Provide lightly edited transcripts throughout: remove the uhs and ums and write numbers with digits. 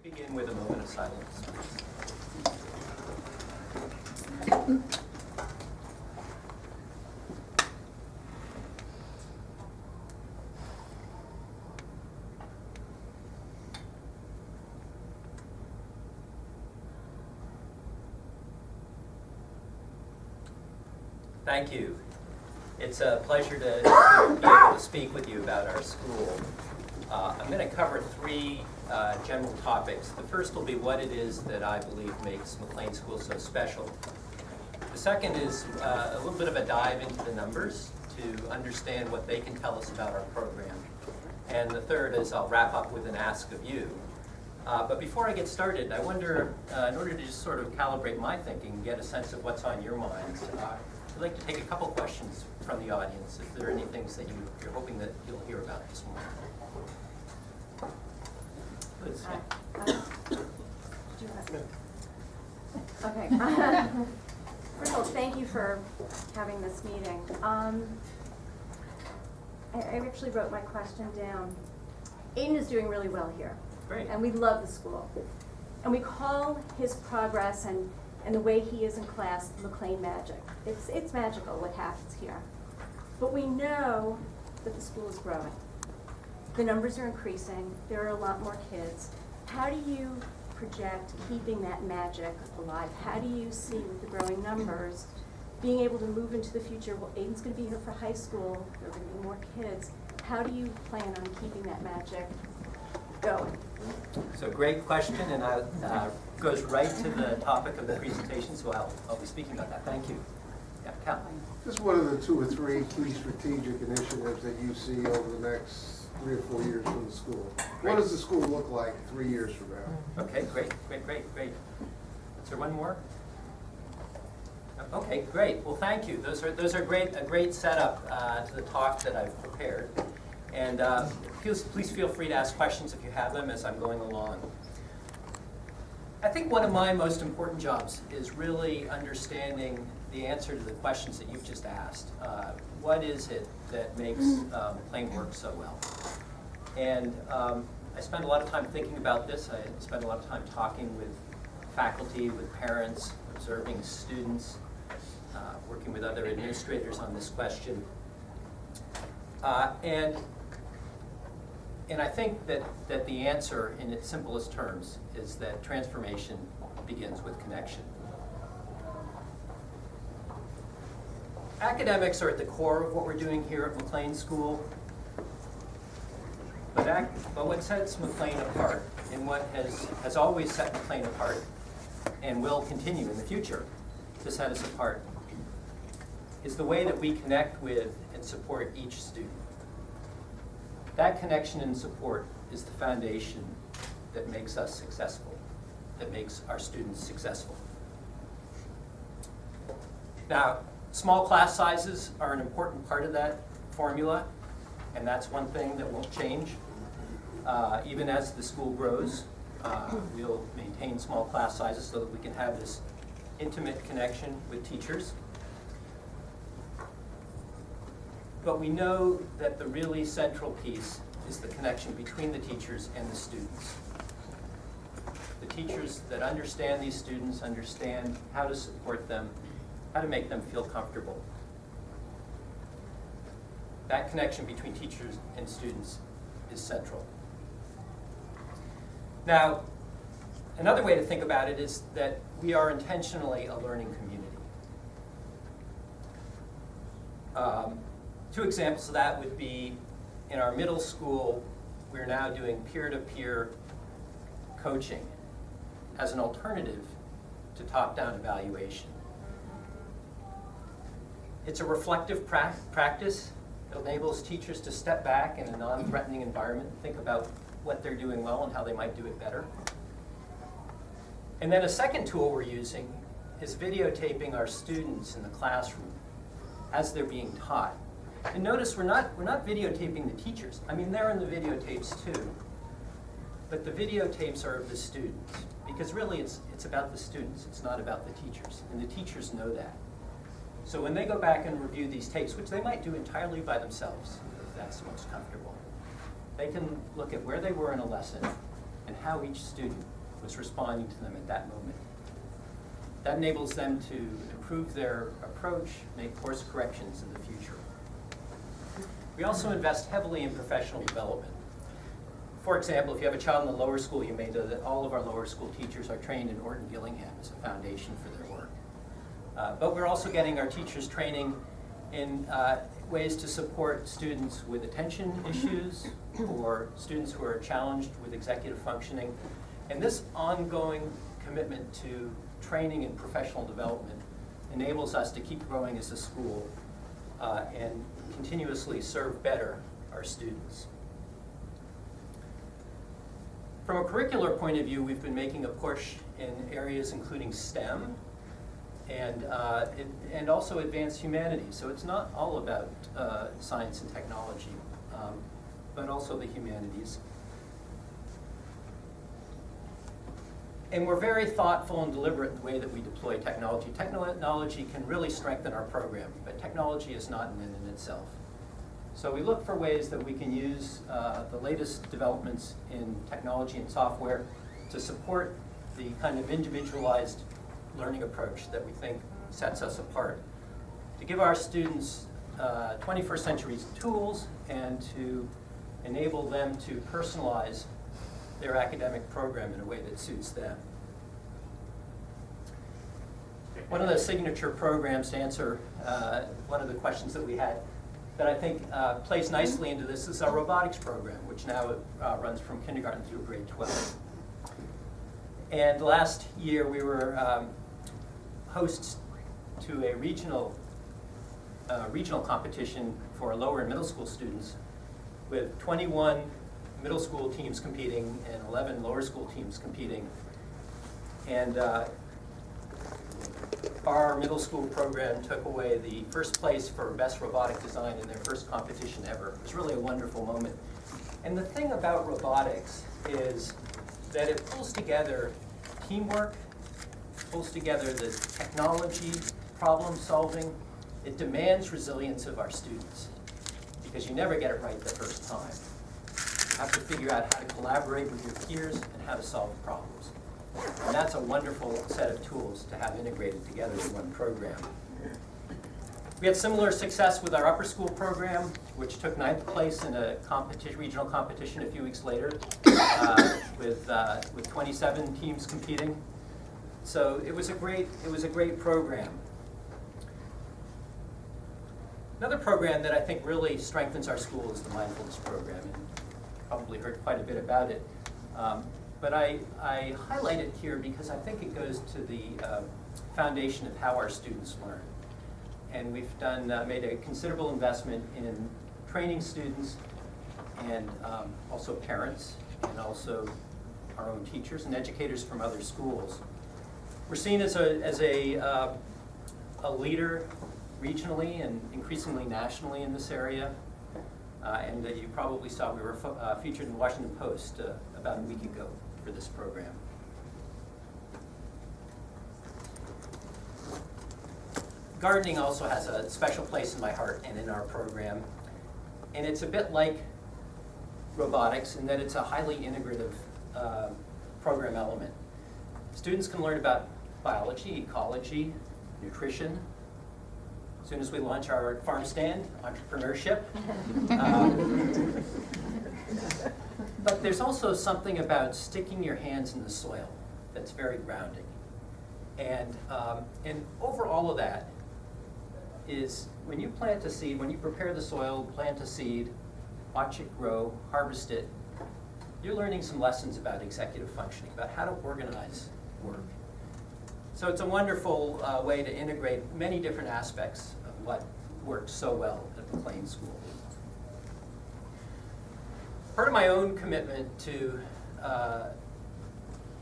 Begin with a moment of silence. Thank you. It's a pleasure to be able to speak with you about our school. I'm going to cover three general topics. The first will be what it is that I believe makes McLean School so special. The second is a little bit of a dive into the numbers to understand what they can tell us about our program. And the third is I'll wrap up with an ask of you. But before I get started, I wonder, in order to just sort of calibrate my thinking and get a sense of what's on your minds, I'd like to take a couple questions from the audience. If there are any things that you're hoping that you'll hear about this morning. Liz, Okay. First of all, thank you for having this meeting. I actually wrote my question down. Aiden is doing really well here. Great. And we love the school. And we call his progress and the way he is in class McLean magic. It's magical what happens here. But we know that the school is growing. The numbers are increasing. There are a lot more kids. How do you project keeping that magic alive? How do you see with the growing numbers being able to move into the future? Well, Aiden's going to be here for high school. There are going to be more kids. How do you plan on keeping that magic going? So great question, and goes right to the topic of the presentation, so I'll be speaking about that. Thank you. Yeah, Cal. Just what are the 2 or 3 key strategic initiatives that you see over the next 3 or 4 years from the school? What does the school look like 3 years from now? Okay, great. Is there one more? Okay, great. Well, thank you. Those are a great setup to the talk that I've prepared. And please feel free to ask questions if you have them as I'm going along. I think one of my most important jobs is really understanding the answer to the questions that you've just asked. What is it that makes McLean work so well? And I spend a lot of time thinking about this. I spend a lot of time talking with faculty, with parents, observing students, working with other administrators on this question. And I think that the answer, in its simplest terms, is that transformation begins with connection. Academics are at the core of what we're doing here at McLean School. But what sets McLean apart, and what has always set McLean apart, and will continue in the future to set us apart, is the way that we connect with and support each student. That connection and support is the foundation that makes us successful, that makes our students successful. Now, small class sizes are an important part of that formula, and that's one thing that won't change. Even as the school grows, we'll maintain small class sizes so that we can have this intimate connection with teachers. But we know that the really central piece is the connection between the teachers and the students. The teachers that understand these students understand how to support them, how to make them feel comfortable. That connection between teachers and students is central. Now, another way to think about it is that we are intentionally a learning community. 2 examples of that would be in our middle school, we're now doing peer-to-peer coaching as an alternative to top-down evaluation. It's a reflective practice. It enables teachers to step back in a non-threatening environment and think about what they're doing well and how they might do it better. And then a second tool we're using is videotaping our students in the classroom as they're being taught. And notice we're not videotaping the teachers. I mean, they're in the videotapes too. But the videotapes are of the students. Because really it's about the students. It's not about the teachers. And the teachers know that. So when they go back and review these tapes, which they might do entirely by themselves, if that's most comfortable, they can look at where they were in a lesson and how each student was responding to them at that moment. That enables them to improve their approach, make course corrections in the future. We also invest heavily in professional development. For example, if you have a child in the lower school, you may know that all of our lower school teachers are trained in Orton Gillingham as a foundation for their work. But we're also getting our teachers training in ways to support students with attention issues or students who are challenged with executive functioning. And this ongoing commitment to training and professional development enables us to keep growing as a school and continuously serve better our students. From a curricular point of view, we've been making a push in areas including STEM and also advanced humanities. So it's not all about science and technology, but also the humanities. And we're very thoughtful and deliberate in the way that we deploy technology. Technology can really strengthen our program, but technology is not an end in itself. So we look for ways that we can use the latest developments in technology and software to support the kind of individualized learning approach that we think sets us apart. To give our students 21st century tools and to enable them to personalize their academic program in a way that suits them. One of the signature programs, to answer one of the questions that we had, that I think plays nicely into this is our robotics program, which now runs from kindergarten through grade 12. And last year we were hosts to a regional competition for lower and middle school students with 21 middle school teams competing and 11 lower school teams competing. And our middle school program took away the first place for best robotic design in their first competition ever. It was really a wonderful moment. And the thing about robotics is that it pulls together teamwork, pulls together the technology, problem solving. It demands resilience of our students because you never get it right the first time. You have to figure out how to collaborate with your peers and how to solve problems. And that's a wonderful set of tools to have integrated together in one program. We had similar success with our upper school program, which took 9th place in a regional competition a few weeks later with 27 teams competing. So it was a great program. Another program that I think really strengthens our school is the mindfulness program, and you've probably heard quite a bit about it. But I highlight it here because I think it goes to the foundation of how our students learn. And we've made a considerable investment in training students and also parents and also our own teachers and educators from other schools. We're seen as a leader regionally and increasingly nationally in this area. And you probably saw we were featured in the Washington Post about a week ago for this program. Gardening also has a special place in my heart and in our program. And it's a bit like robotics in that it's a highly integrative program element. Students can learn about biology, ecology, nutrition. As soon as we launch our farm stand, entrepreneurship. But there's also something about sticking your hands in the soil that's very grounding. And over all of that is when you plant a seed, when you prepare the soil, plant a seed, watch it grow, harvest it, you're learning some lessons about executive functioning, about how to organize work. So it's a wonderful way to integrate many different aspects of what works so well at McLean School. Part of my own commitment to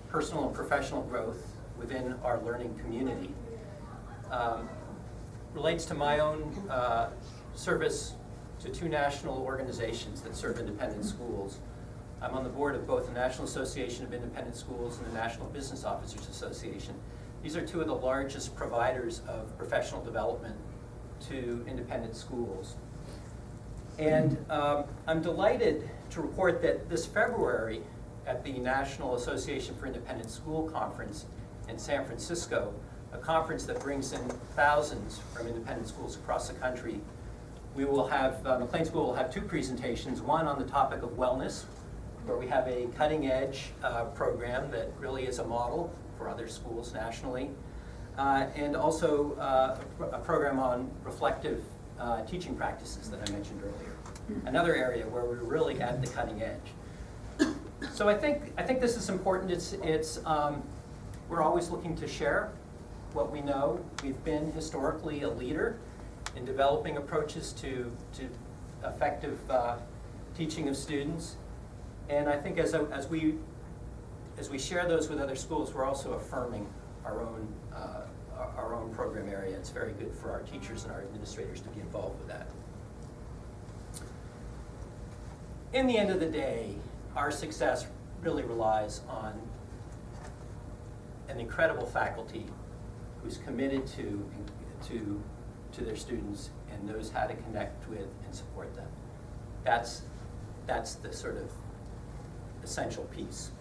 personal and professional growth within our learning community relates to my own service to 2 national organizations that serve independent schools. I'm on the board of both the National Association of Independent Schools and the National Business Officers Association. These are 2 of the largest providers of professional development to independent schools. And I'm delighted to report that this February, at the National Association for Independent School Conference in San Francisco, a conference that brings in thousands from independent schools across the country. We will have, McLean School will have two presentations, one on the topic of wellness, where we have a cutting-edge program that really is a model for other schools nationally, and also a program on reflective teaching practices that I mentioned earlier. Another area where we're really at the cutting edge. So I think this is important. We're always looking to share what we know. We've been historically a leader in developing approaches to effective teaching of students. And I think as we share those with other schools, we're also affirming our own program area. It's very good for our teachers and our administrators to be involved with that. In the end of the day, our success really relies on an incredible faculty who's committed to their students and knows how to connect with and support them. That's the sort of essential piece.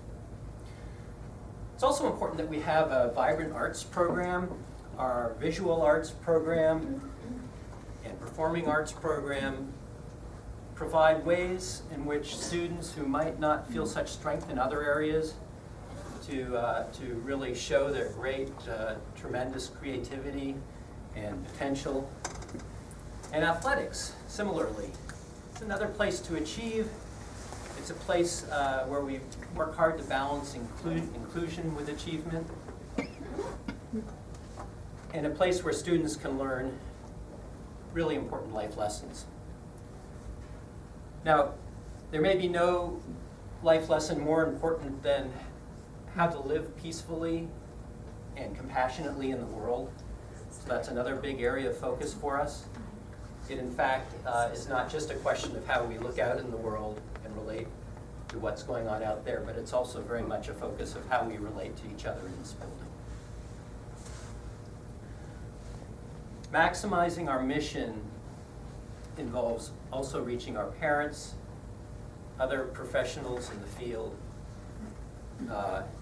It's also important that we have a vibrant arts program. Our visual arts program and performing arts program provide ways in which students who might not feel such strength in other areas to really show their great, tremendous creativity and potential. And athletics, similarly, it's another place to achieve. It's a place where we work hard to balance inclusion with achievement, and a place where students can learn really important life lessons. Now, there may be no life lesson more important than how to live peacefully and compassionately in the world. So that's another big area of focus for us. It, in fact, is not just a question of how we look out in the world and relate to what's going on out there, but it's also very much a focus of how we relate to each other in this building. Maximizing our mission involves also reaching our parents, other professionals in the field,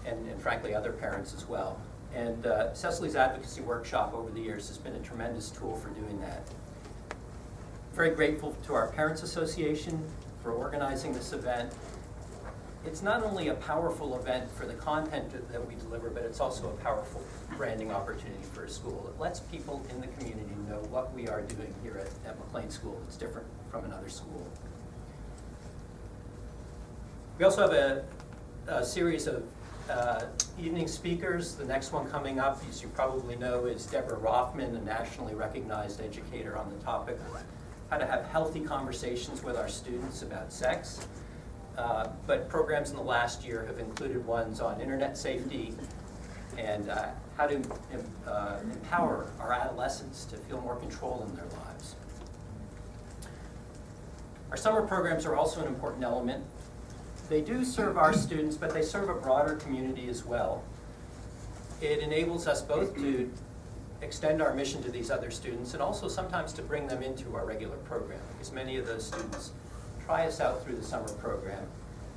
and frankly, other parents as well. And Cecily's advocacy workshop over the years has been a tremendous tool for doing that. Very grateful to our Parents Association for organizing this event. It's not only a powerful event for the content that we deliver, but it's also a powerful branding opportunity for a school. It lets people in the community know what we are doing here at McLean School. It's different from another school. We also have a series of evening speakers. The next one coming up, as you probably know, is Deborah Rothman, a nationally recognized educator on the topic of how to have healthy conversations with our students about sex. But programs in the last year have included ones on internet safety and how to empower our adolescents to feel more control in their lives. Our summer programs are also an important element. They do serve our students, but they serve a broader community as well. It enables us both to extend our mission to these other students and also sometimes to bring them into our regular program, because many of those students try us out through the summer program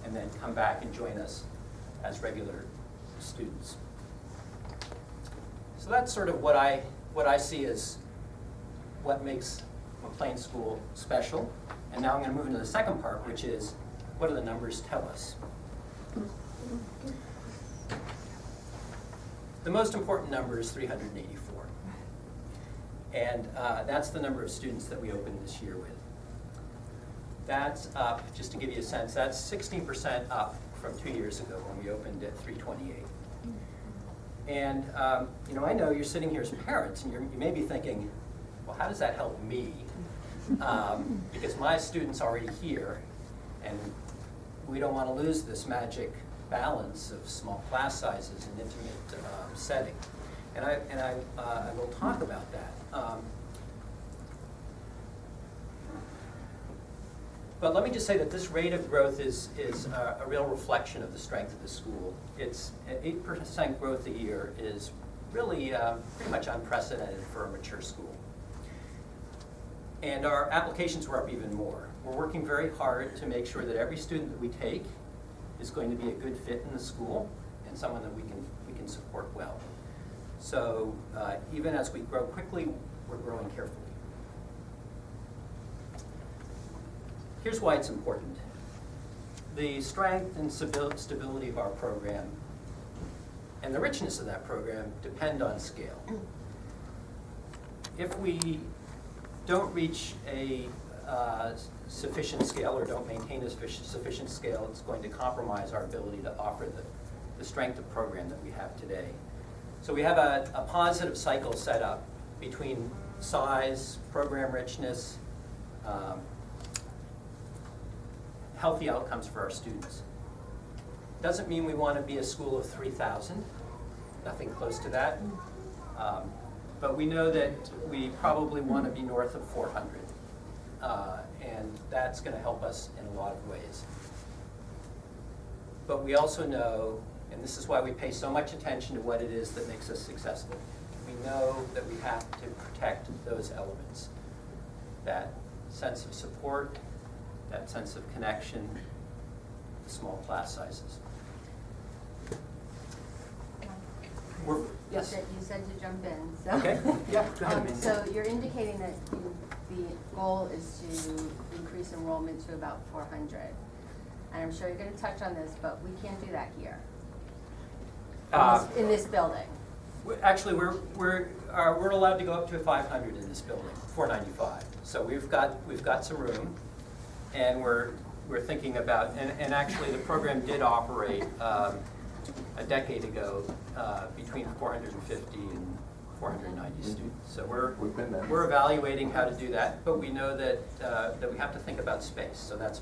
and then come back and join us as regular students. So that's sort of what I see as what makes McLean School special. And now I'm going to move into the second part, which is, what do the numbers tell us? The most important number is 384. And that's the number of students that we opened this year with. That's up, just to give you a sense, that's 16% up from 2 years ago when we opened at 328. And I know you're sitting here as parents, and you may be thinking, well, how does that help me? Because my student's already here, and we don't want to lose this magic balance of small class sizes and intimate setting. And I will talk about that. But let me just say that this rate of growth is a real reflection of the strength of the school. It's 8% growth a year is really pretty much unprecedented for a mature school. And our applications were up even more. We're working very hard to make sure that every student that we take is going to be a good fit in the school and someone that we can support well. So even as we grow quickly, we're growing carefully. Here's why it's important. The strength and stability of our program and the richness of that program depend on scale. If we don't reach a sufficient scale or don't maintain a sufficient scale, it's going to compromise our ability to offer the strength of program that we have today. So we have a positive cycle set up between size, program richness, healthy outcomes for our students. Doesn't mean we want to be a school of 3,000, nothing close to that. But we know that we probably want to be north of 400. And that's going to help us in a lot of ways. But we also know, and this is why we pay so much attention to what it is that makes us successful, we know that we have to protect those elements. That sense of support, that sense of connection, small class sizes. Yes? You said to jump in. So. Okay. Yeah, go ahead. So you're indicating that the goal is to increase enrollment to about 400. And I'm sure you're going to touch on this, but we can't do that here in this building. Actually, we're allowed to go up to 500 in this building, 495. So we've got some room, and we're thinking about, and actually the program did operate a decade ago between 450 and 490 students. So we're evaluating how to do that, but we know that we have to think about space. So that's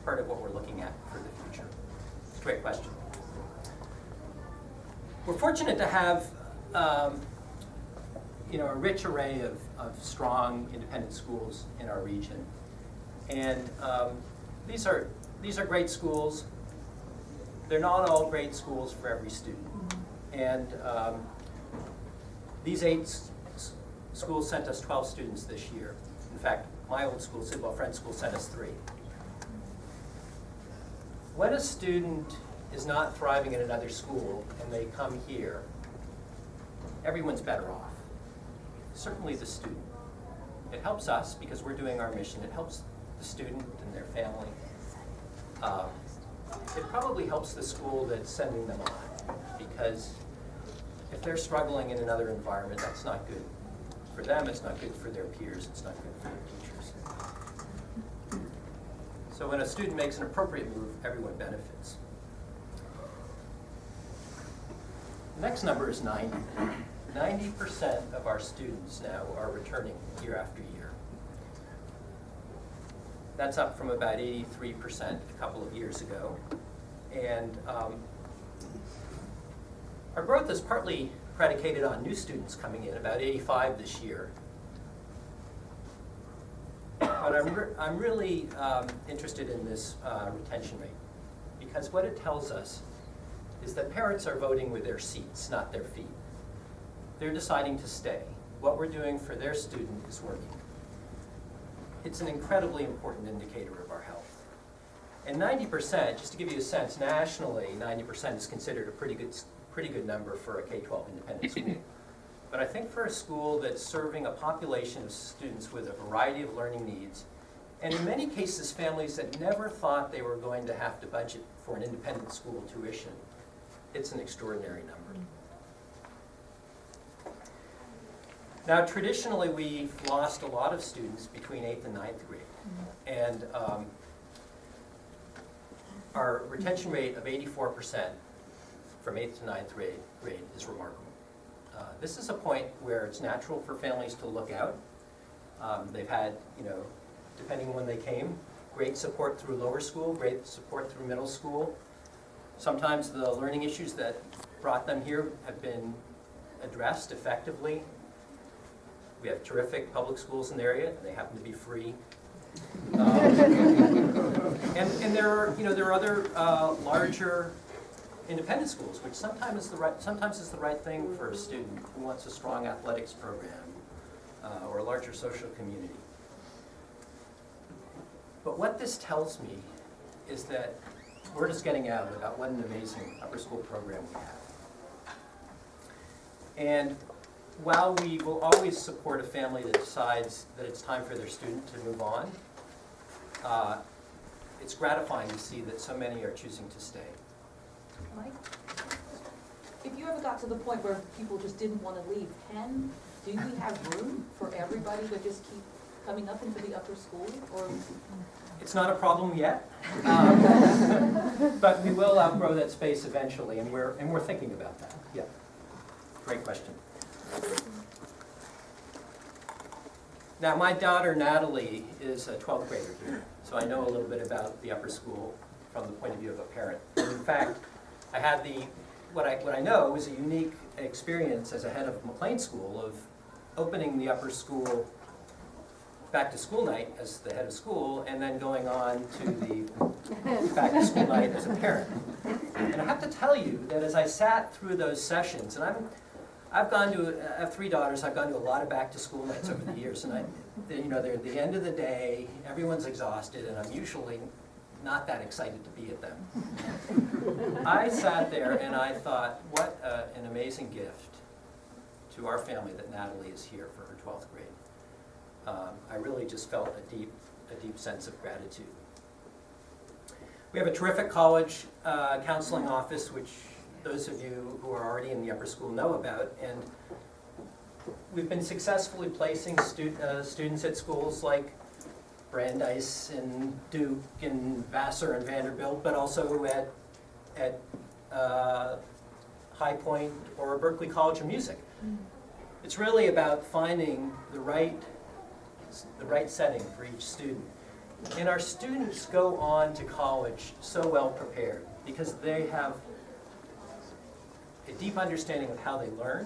part of what we're looking at for the future. Great question. We're fortunate to have a rich array of strong independent schools in our region, and these are great schools. They're not all great schools for every student, and these 8 schools sent us 12 students this year. In fact, my old school, Sidwell Friends School, sent us 3. When a student is not thriving in another school and they come here, everyone's better off. Certainly the student. It helps us because we're doing our mission. It helps the student and their family. It probably helps the school that's sending them on, because if they're struggling in another environment, that's not good for them, it's not good for their peers, it's not good for their teachers. So when a student makes an appropriate move, everyone benefits. The next number is 90. 90% of our students now are returning year after year. That's up from about 83% a couple of years ago. And our growth is partly predicated on new students coming in, about 85 this year. But I'm really interested in this retention rate, because what it tells us is that parents are voting with their seats, not their feet. They're deciding to stay. What we're doing for their student is working. It's an incredibly important indicator of our health. And 90%, just to give you a sense, nationally, 90% is considered a pretty good number for a K-12 independent school. But I think for a school that's serving a population of students with a variety of learning needs, and in many cases families that never thought they were going to have to budget for an independent school tuition, it's an extraordinary number. Now, traditionally, we've lost a lot of students between 8th and 9th grade. And our retention rate of 84% from 8th to 9th grade is remarkable. This is a point where it's natural for families to look out. They've had, depending on when they came, great support through lower school, great support through middle school. Sometimes the learning issues that brought them here have been addressed effectively. We have terrific public schools in the area, and they happen to be free. And there are other larger independent schools, which sometimes is the right thing for a student who wants a strong athletics program or a larger social community. But what this tells me is that word is getting out about what an amazing upper school program we have. And while we will always support a family that decides that it's time for their student to move on, it's gratifying to see that so many are choosing to stay. Mike? If you ever got to the point where people just didn't want to leave, do we have room for everybody to just keep coming up into the upper school, or? It's not a problem yet, but we will outgrow that space eventually, and we're thinking about that. Yeah, great question. Now, my daughter Natalie is a 12th grader here, so I know a little bit about the upper school from the point of view of a parent. And in fact, I had what I know was a unique experience as a head of McLean School of opening the upper school back to school night as the head of school, and then going on to the back to school night as a parent. And I have to tell you that as I sat through those sessions, and I have 3 daughters, I've gone to a lot of back to school nights over the years, and they're at the end of the day, everyone's exhausted, and I'm usually not that excited to be at them. I sat there and I thought, what an amazing gift to our family that Natalie is here for her 12th grade. I really just felt a deep sense of gratitude. We have a terrific college counseling office, which those of you who are already in the upper school know about, and we've been successfully placing students at schools like Brandeis and Duke and Vassar and Vanderbilt, but also at High Point or Berklee College of Music. It's really about finding the right setting for each student. And our students go on to college so well prepared because they have a deep understanding of how they learn.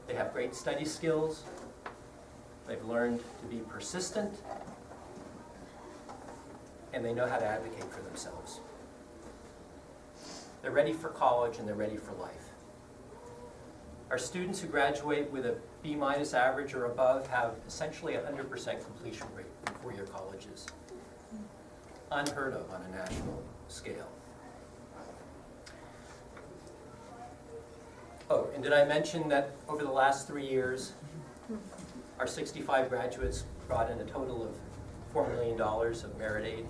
They have great study skills. They've learned to be persistent. And they know how to advocate for themselves. They're ready for college and they're ready for life. Our students who graduate with a B- average or above have essentially 100% completion rate in 4-year colleges. Unheard of on a national scale. Oh, and did I mention that over the last 3 years, our 65 graduates brought in a total of $4 million of merit aid?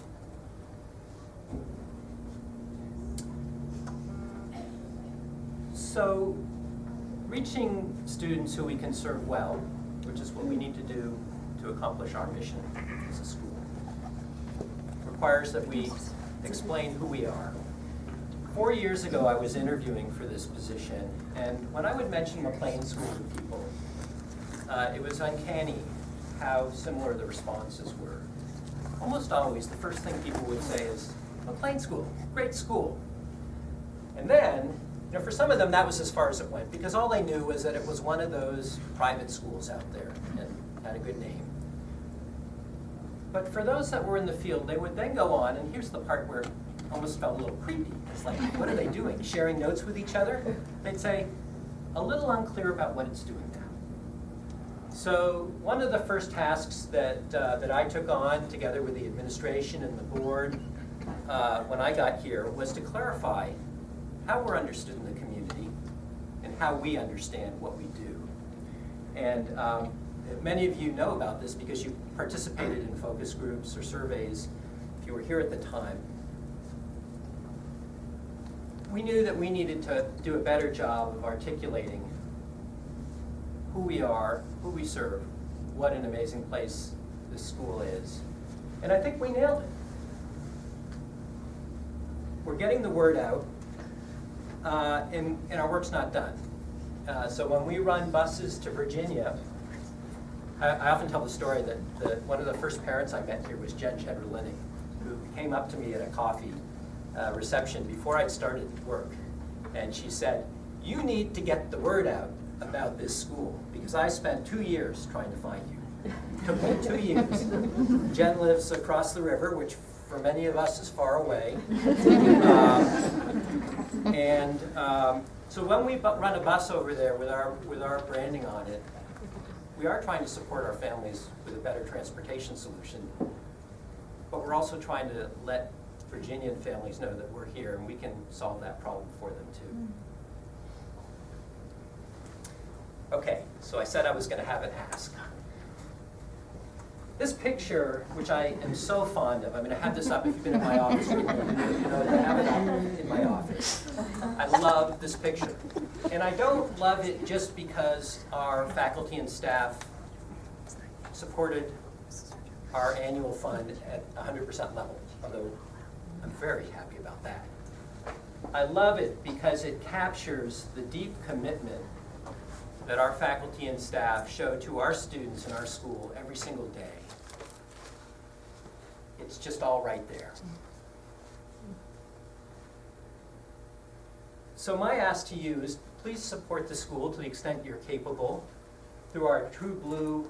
So, reaching students who we can serve well, which is what we need to do to accomplish our mission as a school, requires that we explain who we are. 4 years ago, I was interviewing for this position, and when I would mention McLean School to people, it was uncanny how similar the responses were. Almost always, the first thing people would say is, McLean School, great school. And then, for some of them, that was as far as it went, because all they knew was that it was one of those private schools out there and had a good name. But for those that were in the field, they would then go on, and here's the part where it almost felt a little creepy. It's like, what are they doing? Sharing notes with each other? They'd say, a little unclear about what it's doing now. So one of the first tasks that I took on, together with the administration and the board, when I got here, was to clarify how we're understood in the community and how we understand what we do. And many of you know about this because you participated in focus groups or surveys if you were here at the time. We knew that we needed to do a better job of articulating who we are, who we serve, what an amazing place this school is. And I think we nailed it. We're getting the word out, and our work's not done. So when we run buses to Virginia, I often tell the story that one of the first parents I met here was Jen Cheddar-Linning, who came up to me at a coffee reception before I'd started work. And she said, you need to get the word out about this school, because I spent 2 years trying to find you. It took me 2 years. Jen lives across the river, which for many of us is far away. So when we run a bus over there with our branding on it, we are trying to support our families with a better transportation solution, but we're also trying to let Virginian families know that we're here and we can solve that problem for them too. Okay, so I said I was going to have an ask. This picture, which I am so fond of, I mean, I have this up. If you've been in my office, you know that I have it up in my office. I love this picture. And I don't love it just because our faculty and staff supported our annual fund at 100% level, although I'm very happy about that. I love it because it captures the deep commitment that our faculty and staff show to our students in our school every single day. It's just all right there. So my ask to you is please support the school to the extent you're capable through our True Blue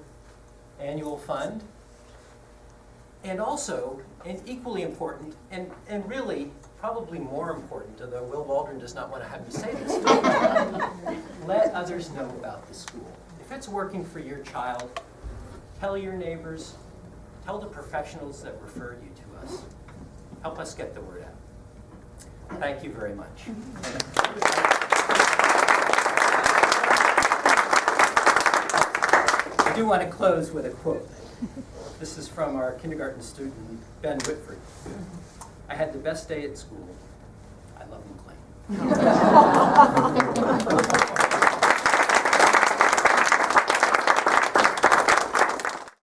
annual fund. And also, and equally important, and really probably more important, although Will Waldron does not want to have me say this, let others know about the school. If it's working for your child, tell your neighbors, tell the professionals that referred you to us. Help us get the word out. Thank you very much. I do want to close with a quote. This is from our kindergarten student, Ben Whitford. I had the best day at school. I love McLean.